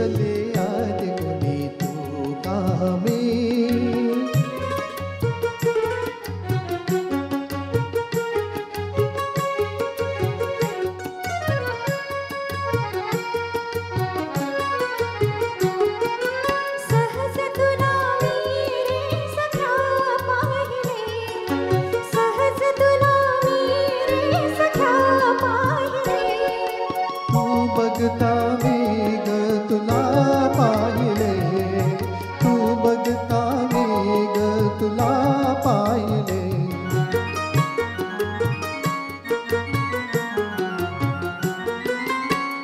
हसले आदि गुणी तू कामी. सहज तुला मी रे सख्या पाहिले, सहज तुला मी रे सख्या पाहिले. तू बघता मी ग तुला पाहिले, तू बघता मी ग तुला पाहिले.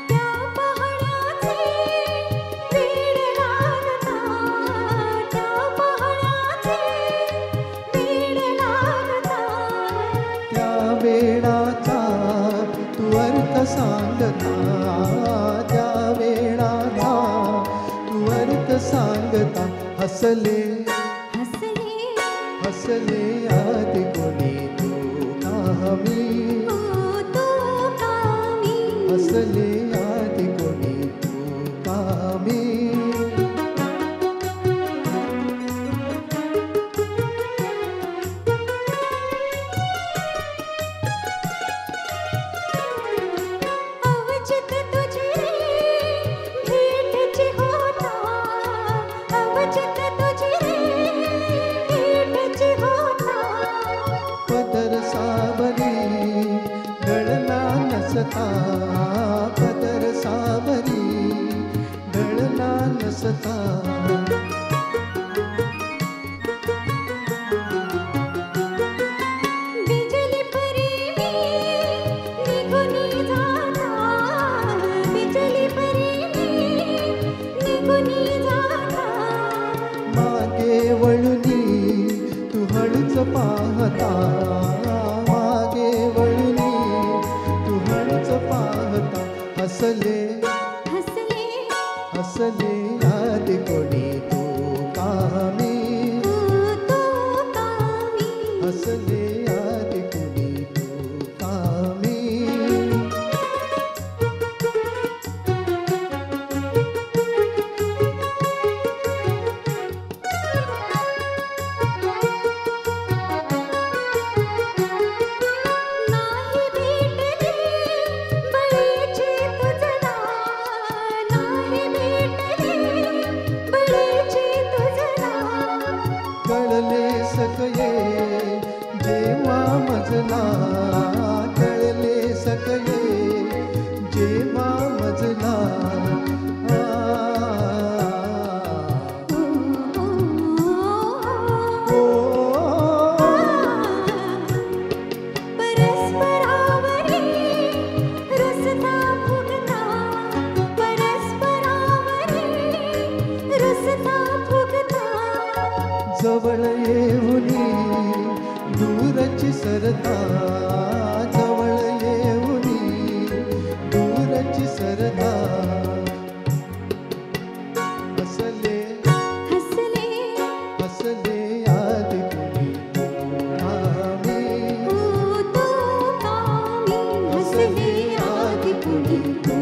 त्या पहाडाचे वेड लागता, त्या पहाडाचे वेड लागता. त्या वेळाचा तू अर्थ सांगता, त्या वेळाचा तू अर्थ सांगता. हसले हसले हसले आदि गुणी तू कामी. तू कामी. हसले आदि गुणी तू कामी. अवचित तुझी भेटची होता, अवचित तुझी भेटची होता. पदर सावरी गळला नसता, पदर सावरी गळला नसता. बिजली परी निघून जाता, बिजली परी निघून जाता. मागे वळुनी तू हळूच पाहता, मागे वळुनी तू हळूच पाहता. हसले हसले हसले आदि गुणी तू कामी. तू कामी. हसले आदि गुणी तू कामी. नाही भेटले बळीचे तुझला, नाही भेटले बळीचे तुझला. कळले सकये जेव्हा मजला, कळले सकये जेव्हा मजला. ओ परस्परावरी रसता फुगता, परस्परावरी रसता फुगता. जवळ येऊनी दूरची सरता, जवळ येऊनी दूरची सरता. हसले हसले हसले आदि गुणी तू कामी. तू कामी. हसले आदि गुणी तू